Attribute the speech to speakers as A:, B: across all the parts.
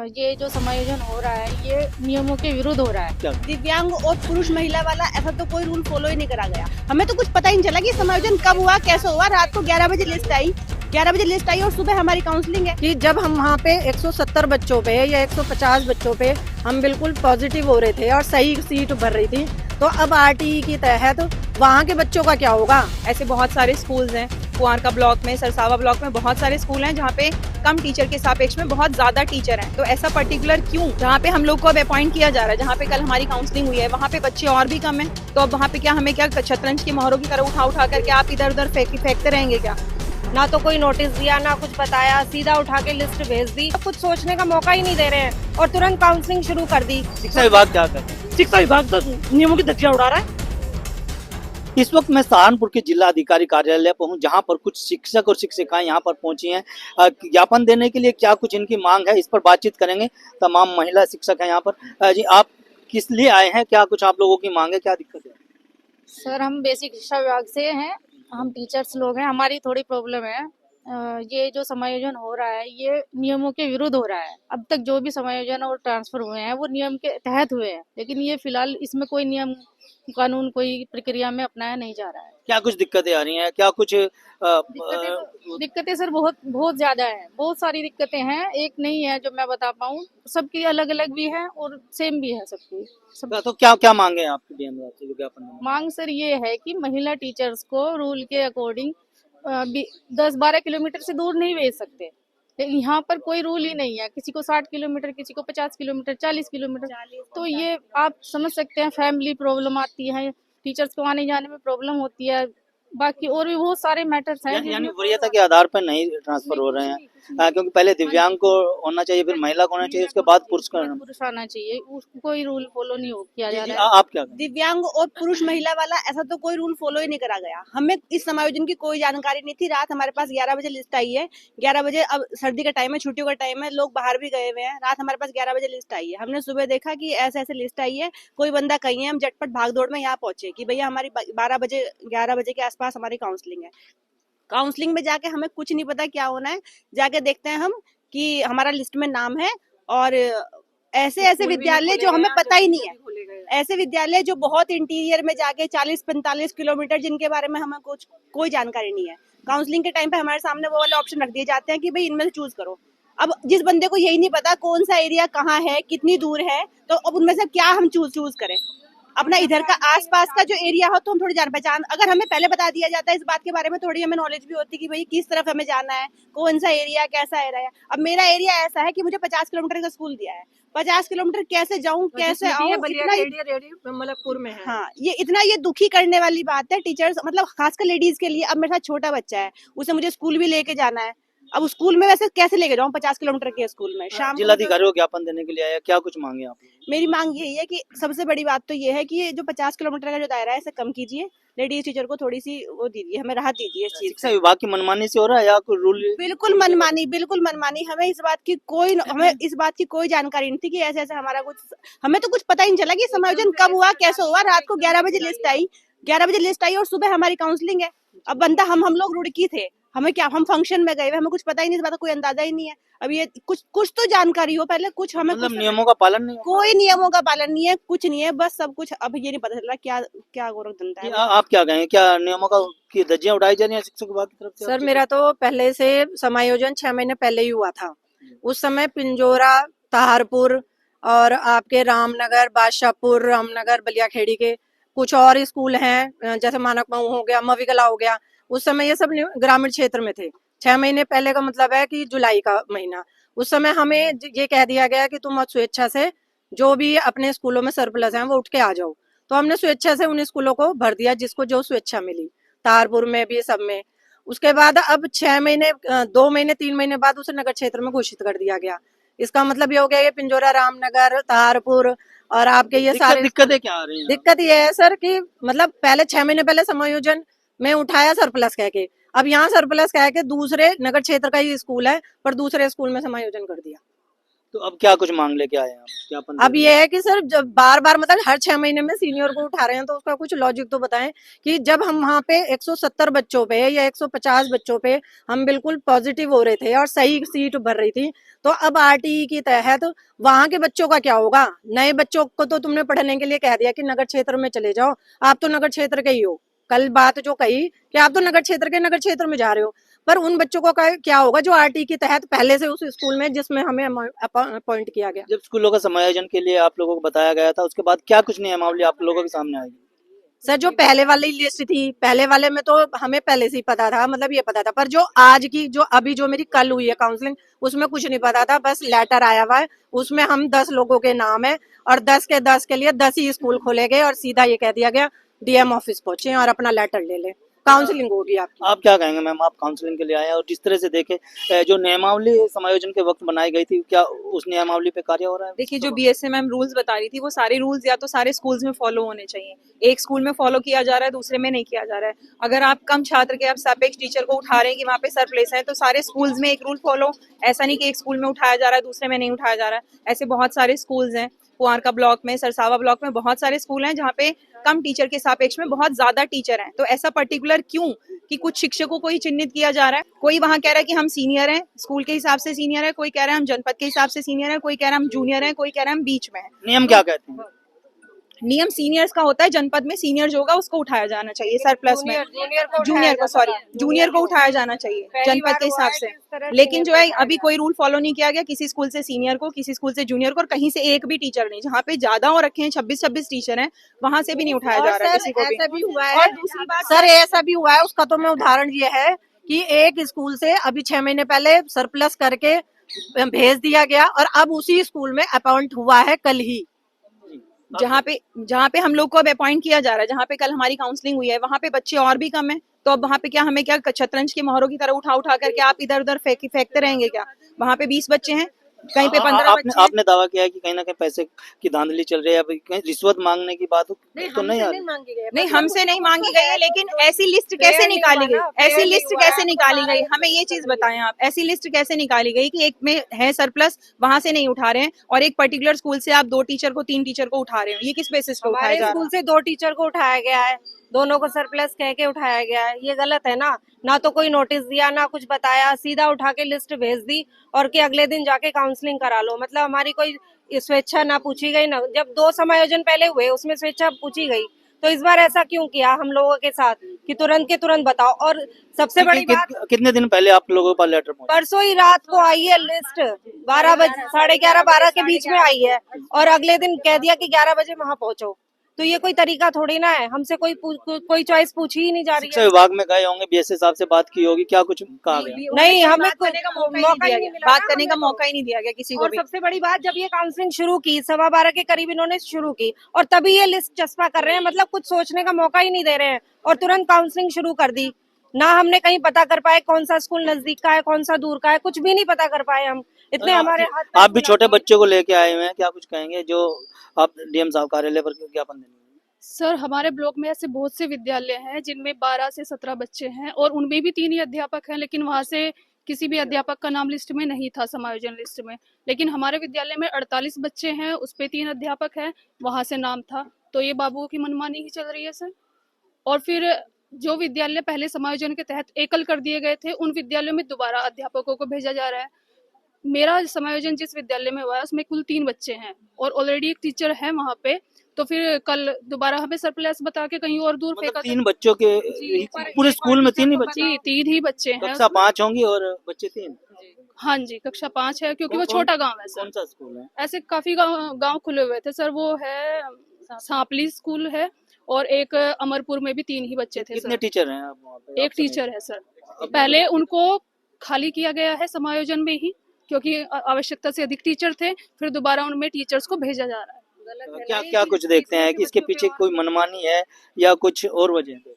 A: ये जो समायोजन हो रहा है ये नियमों के विरुद्ध हो रहा है।
B: दिव्यांग और पुरुष महिला वाला ऐसा तो कोई रूल फॉलो ही नहीं करा गया। हमें तो कुछ पता ही नहीं चला कि समायोजन कब हुआ, कैसे हुआ। रात को 11 बजे लिस्ट आई, 11 बजे लिस्ट आई और सुबह हमारी काउंसलिंग है।
C: कि जब हम वहाँ पे 170 बच्चों पे या 150 बच्चों पे हम बिल्कुल पॉजिटिव हो रहे थे और सही सीट भर रही थी, तो अब आरटीई के तहत वहाँ के बच्चों का क्या होगा।
D: ऐसे बहुत सारे स्कूल्स हैं, कुआरका ब्लॉक में, सरसावा ब्लॉक में बहुत सारे स्कूल हैं जहाँ पे कम टीचर के सापेक्ष में बहुत ज्यादा टीचर हैं। तो ऐसा पर्टिकुलर क्यों, जहाँ पे हम लोग को अब अपॉइंट किया जा रहा है, जहाँ पे कल हमारी काउंसलिंग हुई है, वहाँ पे बच्चे और भी कम हैं, तो अब वहाँ पे क्या हमें क्या शतरंज की मोहरों की तरह उठा करके आप इधर उधर फेंकते रहेंगे क्या?
C: ना तो कोई नोटिस दिया, ना कुछ बताया, सीधा उठा के लिस्ट भेज दी। कुछ सोचने का मौका ही नहीं दे रहे हैं और तुरंत काउंसलिंग शुरू कर दी।
E: शिक्षा विभाग क्या कर रहा है?
C: शिक्षा विभाग तो नियमों की धज्जियां उड़ा रहा है।
E: इस वक्त मैं सहारनपुर के जिला अधिकारी कार्यालय पर हूँ, जहाँ पर कुछ शिक्षक और शिक्षिकाएं यहाँ पर पहुंची हैं ज्ञापन देने के लिए। क्या कुछ इनकी मांग है, इस पर बातचीत करेंगे। तमाम महिला शिक्षक हैं यहाँ पर। जी, आप किस लिए आए हैं? क्या कुछ आप लोगों की मांग है, क्या दिक्कत है?
A: सर हम बेसिक शिक्षा विभाग से हैं, हम टीचर्स लोग हैं, हमारी थोड़ी प्रॉब्लम है। ये जो समायोजन हो रहा है ये नियमों के विरुद्ध हो रहा है। अब तक जो भी समायोजन और ट्रांसफर हुए हैं वो नियम के तहत हुए हैं, लेकिन ये फिलहाल इसमें कोई नियम कानून कोई प्रक्रिया में अपनाया नहीं जा रहा है।
E: क्या कुछ दिक्कतें आ रही हैं? क्या कुछ
A: दिक्कतें सर बहुत ज्यादा है, बहुत सारी दिक्कतें हैं, एक नहीं है जो मैं बता पाऊँ। सबकी अलग अलग भी है और सेम भी है सबकी।
E: तो क्या क्या मांगे हैं आपकी डीएम साहब से जो ज्ञापन देना?
A: मांग सर ये है कि महिला टीचर्स को रूल के अकॉर्डिंग 10-12 किलोमीटर से दूर नहीं भेज सकते, लेकिन यहाँ पर कोई रूल ही नहीं है। किसी को 60 किलोमीटर, किसी को 50 किलोमीटर, 40 किलोमीटर। तो ये आप समझ सकते हैं, फैमिली प्रॉब्लम आती है, टीचर्स को आने जाने में प्रॉब्लम होती है, बाकी और भी बहुत सारे मैटर्स हैं।
E: यानी वरीयता के आधार पर नहीं ट्रांसफर हो रहे हैं, क्योंकि पहले दिव्यांग को होना चाहिए, फिर महिला को होना चाहिए, उसके बाद पुरुष
A: आना चाहिए। उसको कोई रूल फॉलो नहीं किया जा रहा है।
E: आप क्या?
B: दिव्यांग और पुरुष महिला वाला ऐसा तो कोई रूल फॉलो ही नहीं करा गया। हमें इस समायोजन की कोई जानकारी नहीं थी। रात हमारे पास 11 बजे लिस्ट आई है, 11 बजे, अब सर्दी का टाइम है, छुट्टियों का टाइम है, लोग बाहर भी गए हुए हैं। रात हमारे पास 11 बजे लिस्ट आई है। हमने सुबह देखा कि ऐसे ऐसे लिस्ट आई है, कोई बंदा कहीं है, हम झटपट भाग दौड़ में यहाँ पहुंचे कि भैया हमारी 12 बजे 11 बजे के आसपास हमारी काउंसलिंग है। काउंसलिंग में जाके हमें कुछ नहीं पता क्या होना है। जाके देखते हैं हम कि हमारा लिस्ट में नाम है और ऐसे ऐसे विद्यालय जो हमें पता ही नहीं है, ऐसे विद्यालय जो बहुत इंटीरियर में जाके 40-45 किलोमीटर, जिनके बारे में हमें कुछ कोई जानकारी नहीं है। काउंसलिंग के टाइम पे हमारे सामने वो वाले ऑप्शन रख दिए जाते हैं कि भाई इनमें से चूज करो। अब जिस बंदे को यही नहीं पता कौन सा एरिया कहाँ है, कितनी दूर है, तो अब उनमें से क्या हम चूज करें? अपना इधर का आसपास का जो एरिया हो तो हम थोड़ी जान पहचान, अगर हमें पहले बता दिया जाता है इस बात के बारे में, थोड़ी हमें नॉलेज भी होती कि भाई किस तरफ हमें जाना है, कौन सा एरिया, कैसा एरिया है। अब मेरा एरिया ऐसा है कि मुझे 50 किलोमीटर का स्कूल दिया है, 50 किलोमीटर कैसे जाऊं, कैसे आऊं,
C: मलकपुर में है।
B: हाँ, ये दुखी करने वाली बात है टीचर्स, मतलब खासकर लेडीज के लिए। अब मेरे साथ छोटा बच्चा है, उसे मुझे स्कूल भी लेके जाना है। अब स्कूल में वैसे कैसे लेके जाऊं 50 किलोमीटर के स्कूल में? शाम
E: जिलाधिकारी को ज्ञापन देने के लिए आया, क्या कुछ मांगे आप?
B: मेरी मांग यही है कि सबसे बड़ी बात तो ये है कि ये जो 50 किलोमीटर का जो दायरा है इसे कम कीजिए। लेडीज टीचर को थोड़ी सी वो दीजिए, हमें राहत दीजिए इस चीज।
E: शिक्षा विभाग की मनमानी से हो रहा है या कोई रूल?
B: बिल्कुल मनमानी। हमें इस बात की कोई जानकारी नहीं थी कि ऐसे ऐसे हमारा कुछ, हमें तो कुछ पता ही नहीं चला कि समायोजन कब हुआ, कैसे हुआ। रात को 11 बजे लिस्ट आई और सुबह हमारी काउंसलिंग है। अब बंदा हम लोग रुड़की थे, हमें क्या, हम फंक्शन में गए, हमें कुछ पता ही नहीं, इस बात का कोई अंदाजा ही नहीं है। अब ये कुछ तो जानकारी हो पहले, कुछ हमें
E: मतलब नियमों का पालन नहीं,
B: कोई नियमों का पालन नहीं है, कुछ नहीं है, बस सब कुछ। अब ये नहीं पता चल रहा क्या गोरख धंधा है।
E: आप क्या कहेंगे, क्या नियमों की धज्जियां उड़ाई जा रही हैं शिक्षक विभाग की तरफ से?
C: सर मेरा तो पहले से समायोजन 6 महीने पहले ही हुआ था। उस समय पिंजोरा, ताहरपुर और आपके रामनगर, बादशाहपुर, रामनगर, बलियाखेड़ी के कुछ और स्कूल हैं, जैसे मानक मऊ हो गया, मवीकला हो गया, उस समय ये सब ग्रामीण क्षेत्र में थे। 6 महीने पहले का मतलब है कि जुलाई का महीना। उस समय हमें ये कह दिया गया कि तुम स्वेच्छा से जो भी अपने स्कूलों में सरप्लस हैं वो उठ के आ जाओ। तो हमने स्वेच्छा से उन स्कूलों को भर दिया जिसको जो स्वेच्छा मिली, तारपुर में भी, सब में। उसके बाद अब 6 महीने, 2 महीने, 3 महीने बाद उसे नगर क्षेत्र में घोषित कर दिया गया। इसका मतलब ये हो गया, ये पिंजोरा, रामनगर, तारपुर और आपके ये सारे
E: दिक्कतें क्या आ रही हैं?
C: दिक्कत ये है सर कि मतलब पहले 6 महीने पहले समायोजन में उठाया सरप्लस कह के, अब यहाँ सरप्लस कह के दूसरे नगर क्षेत्र का ही स्कूल है पर दूसरे स्कूल में समायोजन कर दिया।
E: तो अब क्या कुछ मांग लेके आए हैं आप? ज्ञापन
C: अब
E: दे
C: ये है कि सर जब बार बार मतलब हर 6 महीने में सीनियर को उठा रहे हैं तो उसका कुछ लॉजिक तो बताएं कि जब हम वहाँ पे 170 बच्चों पे या 150 बच्चों पे हम बिल्कुल पॉजिटिव हो रहे थे और सही सीट भर रही थी, तो अब आरटीई के तहत वहां के बच्चों का क्या होगा? नए बच्चों को तो तुमने पढ़ने के लिए कह दिया कि नगर क्षेत्र में चले जाओ, आप तो नगर क्षेत्र के ही हो। कल बात जो कही कि आप तो नगर क्षेत्र में जा रहे हो, पर उन बच्चों को क्या होगा जो आरटी के तहत पहले से उस स्कूल में जिसमें हमें अपॉइंट किया गया।
E: जब स्कूलों का समायोजन के लिए आप लोगों को बताया गया था, उसके बाद क्या कुछ नियमावली आप लोगों के सामने आई?
C: सर जो पहले वाली लिस्ट थी, पहले वाले में तो हमें पहले से ही पता था, मतलब ये पता था, पर जो आज की जो अभी जो मेरी कल हुई है काउंसलिंग, उसमें कुछ नहीं पता था। बस लेटर आया हुआ है, उसमें हम 10 लोगों के नाम है और 10 के 10 के लिए 10 ही स्कूल खोले गए और सीधा ये कह दिया गया डीएम ऑफिस पहुंचे और अपना लेटर ले ले, काउंसलिंग होगी आपकी।
E: आप क्या कहेंगे मैम, आप काउंसलिंग के लिए आए हैं और जिस तरह से देखे जो नियमावली समायोजन के वक्त बनाई गई थी, क्या उस नियमावली पे कार्य हो रहा है?
D: देखिए जो बीएसएमएम रूल्स बता रही थी वो सारे रूल्स या तो सारे स्कूल्स में फॉलो होने चाहिए। एक स्कूल में फॉलो किया जा रहा है, दूसरे में नहीं किया जा रहा है। अगर आप कम छात्र के आप सापेक्ष टीचर को उठा रहे हैं कि वहाँ पे सरप्लेस है, तो सारे स्कूल्स में एक रूल फॉलो। ऐसा नहीं कि एक स्कूल में उठाया जा रहा है दूसरे में नहीं उठाया जा रहा है। ऐसे बहुत सारे स्कूल्स हैं, कुआरका ब्लॉक में, सरसावा ब्लॉक में बहुत सारे स्कूल हैं जहाँ पे कम टीचर के सापेक्ष में बहुत ज्यादा टीचर हैं। तो ऐसा पर्टिकुलर क्यों कि कुछ शिक्षकों को ही चिन्हित किया जा रहा है? कोई वहां कह रहा है कि हम सीनियर हैं, स्कूल के हिसाब से सीनियर है, कोई कह रहा है हम जनपद के हिसाब से सीनियर है, कोई कह रहा है हम जूनियर है, कोई कह रहा है हम बीच में है।
E: नियम क्या कहते हैं?
D: नियम सीनियर्स का होता है, जनपद में सीनियर जो होगा उसको उठाया जाना चाहिए सरप्लस में, जूनियर को उठाया जाना चाहिए जनपद के हिसाब से। लेकिन जो है अभी कोई रूल फॉलो नहीं किया गया, किसी स्कूल से सीनियर को, किसी स्कूल से जूनियर को, और कहीं से एक भी टीचर नहीं। जहाँ पे ज्यादा हो रखे हैं 26 टीचर हैं, वहां से भी नहीं उठाया जा रहा है किसी को भी।
C: ऐसा भी हुआ है,
D: और दूसरी बात
C: सर ऐसा भी हुआ है, उसका तो मैं उदाहरण ये है कि एक स्कूल से अभी 6 महीने पहले सरप्लस करके भेज दिया गया और अब उसी स्कूल में अपॉइंट हुआ है कल ही।
D: जहाँ पे हम लोग को अब अपॉइंट किया जा रहा है, जहाँ पे कल हमारी काउंसलिंग हुई है, वहाँ पे बच्चे और भी कम है। तो अब वहाँ पे क्या हमें क्या शतरंज के मोहरों की तरह उठा उठा करके आप इधर उधर फेंकते रहेंगे क्या? वहाँ पे 20 बच्चे हैं, कहीं पे 15 बच्चे हैं।
E: आपने दावा किया है कि कहीं ना कहीं पैसे की धांधली चल रही है, अभी कहीं रिश्वत मांगने की बात हो तो नहीं आ रही?
D: नहीं, हमसे नहीं मांगी गई है, लेकिन ऐसी लिस्ट कैसे निकाली गई? ऐसी लिस्ट कैसे निकाली गई? हमें ये चीज बताएं आप, ऐसी लिस्ट कैसे निकाली गई कि एक में है सरप्लस, वहां से नहीं उठा रहे हैं, और एक पर्टिकुलर स्कूल से आप 2 टीचर को 3 टीचर को उठा रहे हो? ये किस बेसिस पे उठाया जा रहा है?
C: स्कूल से 2 टीचर को उठाया गया है, दोनों को सरप्लस कह के उठाया गया है, ये गलत है ना। ना तो कोई नोटिस दिया, ना कुछ बताया, सीधा उठा के लिस्ट भेज दी और कि अगले दिन जाके काउंसलिंग करा लो। मतलब हमारी कोई स्वेच्छा ना पूछी गई ना, जब 2 समायोजन पहले हुए उसमें स्वेच्छा पूछी गई, तो इस बार ऐसा क्यों किया हम लोगों के साथ कि तुरंत के तुरंत बताओ। और सबसे बड़ी बात,
E: कितने दिन पहले आप लोगों के पास लेटर पहुंचा?
C: परसों ही रात को आई है लिस्ट, 12 बजे, 11:30 12 के बीच में आई है और अगले दिन कह दिया कि 11 बजे वहां पहुंचो। तो ये कोई तरीका थोड़ी ना है, हमसे कोई चॉइस पूछी ही नहीं जा रही
E: शिक्षा
C: है।
E: विभाग में गए होंगे, बीएसए साहब से बात की होगी, क्या कुछ कहा गया?
C: नहीं, हमें
D: बात करने का मौका ही नहीं मिला, बात करने का मौका ही नहीं दिया गया किसी को
C: और
D: भी।
C: सबसे बड़ी बात, जब ये काउंसलिंग शुरू की 12:15 के करीब इन्होंने शुरू की और तभी ये लिस्ट चस्पा कर रहे हैं, मतलब कुछ सोचने का मौका ही नहीं दे रहे हैं और तुरंत काउंसलिंग शुरू कर दी। ना हमने कहीं पता कर पाए कौन सा स्कूल नजदीक का है, कौन सा दूर का है, कुछ भी नहीं पता कर पाए हम, इतने हमारे हाथ पैर
E: आप भी
C: फुला
E: छोटे
C: दिए।
E: बच्चों को लेके आए हुए हैं, क्या कुछ कहेंगे जो आप डीएम साहब कार्यालय पर ज्ञापन देंगे?
A: सर हमारे ब्लॉक में ऐसे बहुत से विद्यालय हैं जिनमें 12 से 17 बच्चे हैं और उनमें भी 3 ही अध्यापक हैं, लेकिन वहाँ से किसी भी अध्यापक का नाम लिस्ट में नहीं था, समायोजन लिस्ट में। लेकिन हमारे विद्यालय में 48 बच्चे हैं, उस पे 3 अध्यापक हैं, वहाँ से नाम था। तो ये बाबुओं की मनमानी ही चल रही है सर। और फिर जो विद्यालय पहले समायोजन के तहत एकल कर दिए गए थे, उन विद्यालयों में दोबारा अध्यापकों को भेजा जा रहा है। मेरा समायोजन जिस विद्यालय में हुआ है उसमें कुल 3 बच्चे हैं और ऑलरेडी एक टीचर है वहाँ पे। तो फिर कल दोबारा हमें सरप्लस बता के कहीं और दूर फेंका।
E: 3 बच्चों के पूरे स्कूल में 3 ही बच्चे?
A: जी 3 ही बच्चे हैं।
E: कक्षा 5 होंगी और बच्चे 3?
A: हाँ जी, कक्षा 5 है, क्योंकि वो छोटा गांव है सर।
E: कौन सा स्कूल है?
A: ऐसे काफी गांव खुले हुए थे सर। वो है सांपली स्कूल है और एक अमरपुर में भी 3 ही बच्चे थे।
E: कितने टीचर हैं आप वहाँ पे?
A: एक टीचर है सर। पहले उनको खाली किया गया है समायोजन में ही, क्योंकि आवश्यकता से अधिक टीचर थे, फिर दोबारा उनमें टीचर्स को भेजा जा रहा है।
E: क्या कुछ देखते हैं कि इसके पीछे कोई मनमानी है या कुछ और वजह है?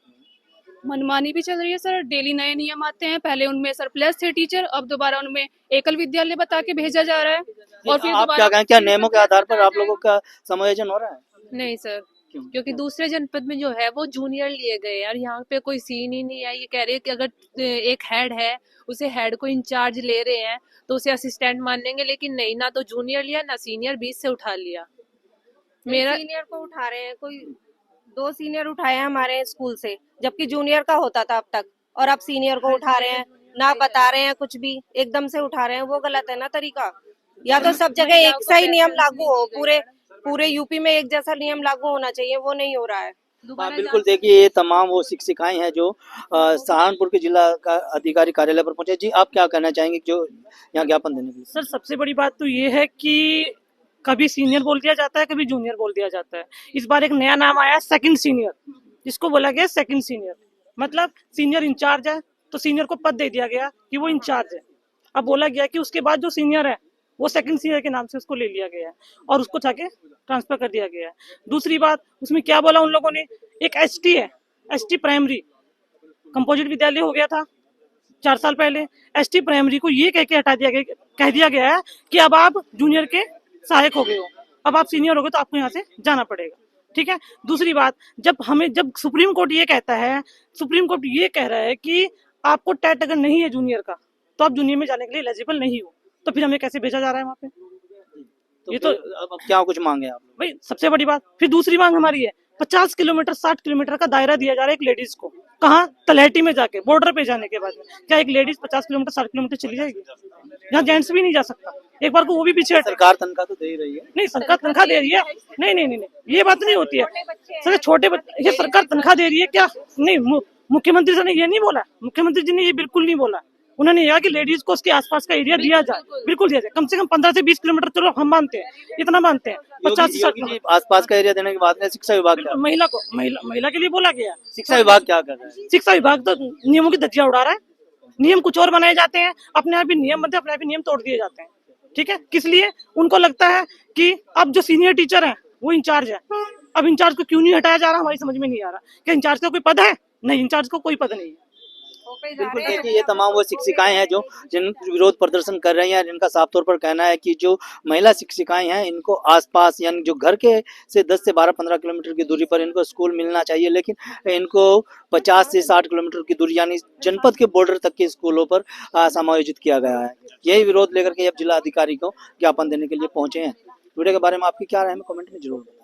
A: मनमानी भी चल रही है सर। डेली नए नियम आते हैं, पहले उनमें सरप्लस थे टीचर, अब दोबारा उनमें एकल विद्यालय बता के भेजा जा रहा है। और फिर
E: आप क्या कहें, क्या नियमों के आधार पर आप लोगों का समायोजन हो रहा है?
F: नहीं सर,
E: क्यों?
F: क्योंकि दूसरे जनपद में जो है वो जूनियर लिए गए हैं और यहाँ पे कोई सीन ही नहीं है। ये कह रहे हैं कि अगर एक हेड है उसे हेड को इंचार्ज ले रहे हैं तो उसे असिस्टेंट मान लेंगे, लेकिन नहीं, ना तो जूनियर लिया ना सीनियर, बीच से उठा लिया। मेरा
G: सीनियर को उठा रहे हैं, कोई 2 सीनियर उठाए हैं हमारे स्कूल से, जबकि जूनियर का होता था अब तक, और अब सीनियर को उठा रहे हैं, ना बता रहे हैं कुछ भी, एकदम से उठा रहे हैं। वो गलत है ना तरीका। या तो सब जगह एक सा ही नियम लागू हो, पूरे यूपी में एक जैसा नियम लागू होना चाहिए, वो नहीं हो रहा है।
E: हाँ बिल्कुल, देखिए ये तमाम वो शिक्षिकाएं हैं जो सहारनपुर के जिला का अधिकारी कार्यालय पर पहुंचे। जी, आप क्या कहना चाहेंगे जो यहाँ ज्ञापन देने के लिए?
H: सर, सबसे बड़ी बात तो ये है कि कभी सीनियर बोल दिया जाता है, कभी जूनियर बोल दिया जाता है। इस बार एक नया नाम आया, सेकंड सीनियर, जिसको बोला गया सेकंड सीनियर। मतलब सीनियर इंचार्ज है तो सीनियर को पद दे दिया गया कि वो इंचार्ज है। अब बोला गया कि उसके बाद जो सीनियर है वो सेकंड सीनियर के नाम से उसको ले लिया गया है और उसको जाके ट्रांसफर कर दिया गया है। दूसरी बात, उसमें क्या बोला उन लोगों ने, एक एसटी है, एसटी प्राइमरी कंपोजिट विद्यालय हो गया था 4 साल पहले। एसटी प्राइमरी को ये कह के हटा दिया गया, कह दिया गया है कि अब आप जूनियर के सहायक हो गए हो, अब आप सीनियर हो गए तो आपको यहाँ से जाना पड़ेगा। ठीक है। दूसरी बात, जब सुप्रीम कोर्ट ये कहता है, सुप्रीम कोर्ट ये कह रहा है कि आपको टेट अगर नहीं है जूनियर का तो आप जूनियर में जाने के लिए एलिजिबल नहीं हो, तो फिर हमें कैसे भेजा जा रहा है वहाँ पे?
E: तो ये तो अब क्या कुछ मांगे आप?
H: भाई सबसे बड़ी बात, फिर दूसरी मांग हमारी है 50 किलोमीटर 60 किलोमीटर का दायरा दिया जा रहा है एक लेडीज को। कहाँ? तलहटी में जाके, बॉर्डर पे जाने के बाद में क्या एक लेडीज 50 किलोमीटर 60 किलोमीटर चली जाएगी? यहाँ जेंट्स भी नहीं जा सकता। एक बार को वो भी पीछे हटे।
E: सरकार तनख्वाह तो दे ही रही है।
H: नहीं, सरकार तनख्वाह दे रही है। नहीं, ये बात नहीं होती है सर। छोटे बच्चे, ये सरकार तनख्वाह दे रही है क्या? नहीं, मुख्यमंत्री जी ने ये नहीं बोला, मुख्यमंत्री जी ने ये बिल्कुल नहीं बोला। उन्होंने कहा कि लेडीज को उसके आसपास का एरिया दिया जाए, बिल्कुल दिया जाए, कम से कम 15 से 20 किलोमीटर। चलो हम मानते हैं, इतना मानते हैं। 50 से 60
E: आसपास का एरिया देने की बात है। शिक्षा विभाग क्या?
H: महिला के लिए बोला गया।
E: शिक्षा विभाग क्या कर रहा है?
H: शिक्षा विभाग तो नियमों की धज्जियां उड़ा रहा है। नियम कुछ और बनाए जाते हैं, अपने आप ही नियम बनते हैं, अपने आप ही नियम तोड़ दिए जाते हैं। ठीक है। किस लिए? उनको लगता है कि अब जो सीनियर टीचर है वो इंचार्ज है। अब इंचार्ज को क्यों नहीं हटाया जा रहा, हमारी समझ में नहीं आ रहा। क्या इंचार्ज का कोई पद है? नहीं, इंचार्ज को कोई पद नहीं है।
E: बिल्कुल, देखिए ये तमाम वो शिक्षिकाएं हैं जो जिन विरोध प्रदर्शन कर रही हैं, जिनका साफ तौर पर कहना है कि जो महिला शिक्षिकाएं हैं इनको आसपास यानी जो घर के से 10 से 12-15 किलोमीटर की दूरी पर इनको स्कूल मिलना चाहिए, लेकिन इनको 50 से 60 किलोमीटर की दूरी यानी जनपद के बॉर्डर तक के स्कूलों पर समायोजित किया गया है। यही विरोध लेकर के अब जिला अधिकारी को ज्ञापन देने के लिए पहुंचे हैं। वीडियो के बारे में आपकी क्या राय है, कमेंट में जरूर बताएं।